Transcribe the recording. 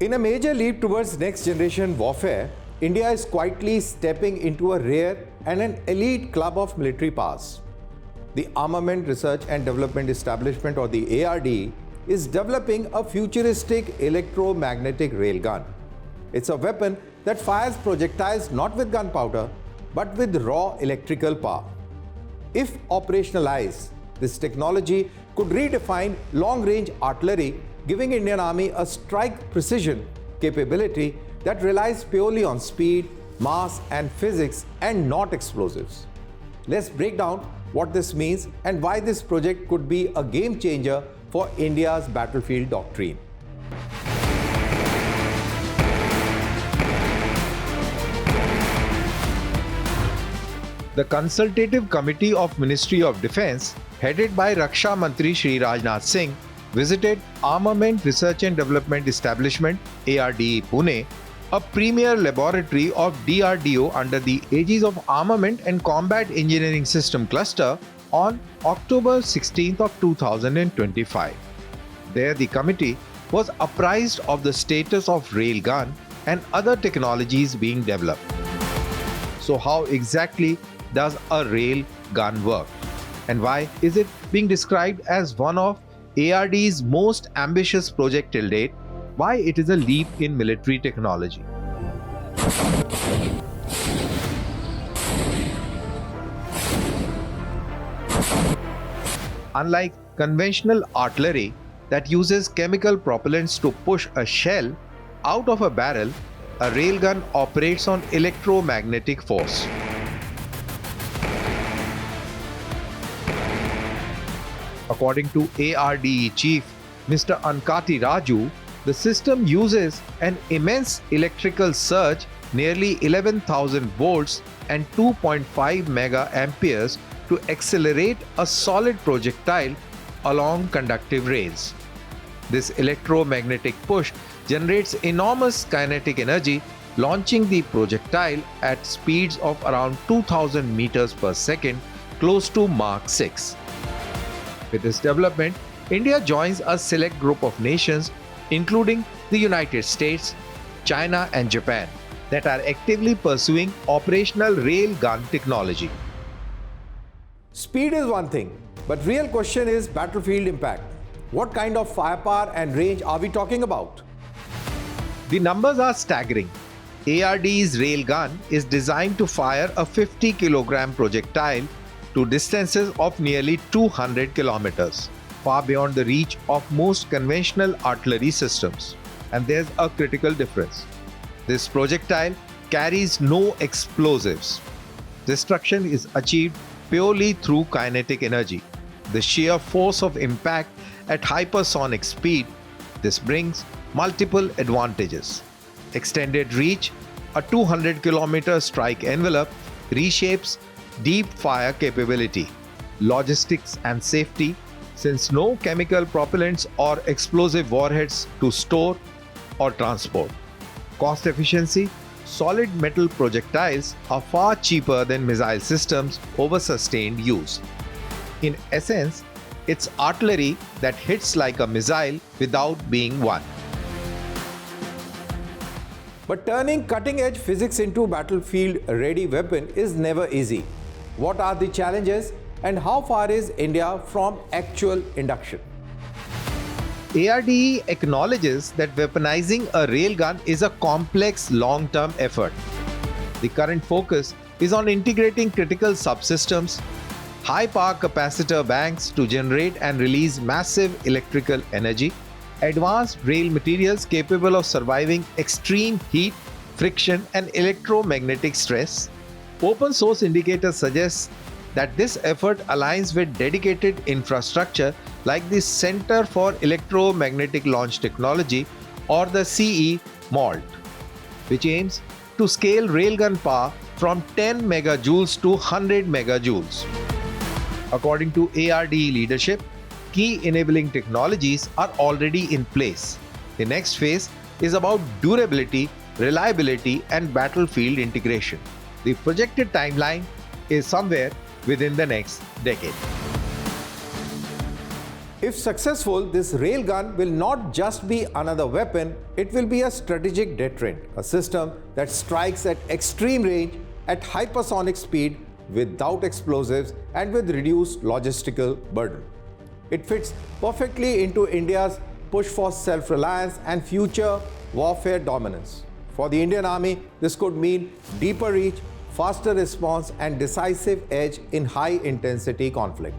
In a major leap towards next-generation warfare, India is quietly stepping into a rare and an elite club of military powers. The Armament Research and Development Establishment, or the ARDE, is developing a futuristic electromagnetic railgun. It's a weapon that fires projectiles not with gunpowder, but with raw electrical power. If operationalized, this technology could redefine long-range artillery, giving Indian Army a strike precision capability that relies purely on speed, mass and physics and not explosives. Let's break down what this means and why this project could be a game changer for India's battlefield doctrine. The Consultative Committee of Ministry of Defence, headed by Raksha Mantri Shri Rajnath Singh, visited Armament Research and Development Establishment ARDE Pune, a premier laboratory of DRDO under the aegis of Armament and Combat Engineering System Cluster on October 16th of 2025. There the committee was apprised of the status of railgun and other technologies being developed. So how exactly does a rail gun work? And why is it being described as one of ARDE's most ambitious project till date? Why it is a leap in military technology? Unlike conventional artillery that uses chemical propellants to push a shell out of a barrel, a railgun operates on electromagnetic force. According to ARDE Chief Mr. Ankati Raju, the system uses an immense electrical surge, nearly 11,000 volts and 2.5 mega amperes, to accelerate a solid projectile along conductive rails. This electromagnetic push generates enormous kinetic energy, launching the projectile at speeds of around 2000 meters per second, close to Mach 6. With this development, India joins a select group of nations, including the United States, China and Japan, that are actively pursuing operational railgun technology. Speed is one thing, but real question is battlefield impact. What kind of firepower and range are we talking about? The numbers are staggering. ARDE's railgun is designed to fire a 50-kilogram projectile to distances of nearly 200 kilometers, far beyond the reach of most conventional artillery systems. And there's a critical difference. This projectile carries no explosives. Destruction is achieved purely through kinetic energy, the sheer force of impact at hypersonic speed. This brings multiple advantages. Extended reach, a 200-kilometer strike envelope reshapes deep fire capability, logistics and safety, since no chemical propellants or explosive warheads to store or transport. Cost efficiency, solid metal projectiles are far cheaper than missile systems over sustained use. In essence, it's artillery that hits like a missile without being one. But turning cutting-edge physics into battlefield-ready weapon is never easy. What are the challenges and how far is India from actual induction? ARDE acknowledges that weaponizing a railgun is a complex long-term effort. The current focus is on integrating critical subsystems, high-power capacitor banks to generate and release massive electrical energy, advanced rail materials capable of surviving extreme heat, friction and electromagnetic stress. Open source indicators suggest that this effort aligns with dedicated infrastructure like the Center for Electromagnetic Launch Technology, or the CE MALT, which aims to scale railgun power from 10 megajoules to 100 megajoules. According to ARDE leadership, key enabling technologies are already in place. The next phase is about durability, reliability and battlefield integration. The projected timeline is somewhere within the next decade. If successful, this railgun will not just be another weapon, it will be a strategic deterrent, a system that strikes at extreme range, at hypersonic speed, without explosives and with reduced logistical burden. It fits perfectly into India's push for self-reliance and future warfare dominance. For the Indian Army, this could mean deeper reach, faster response and decisive edge in high-intensity conflict.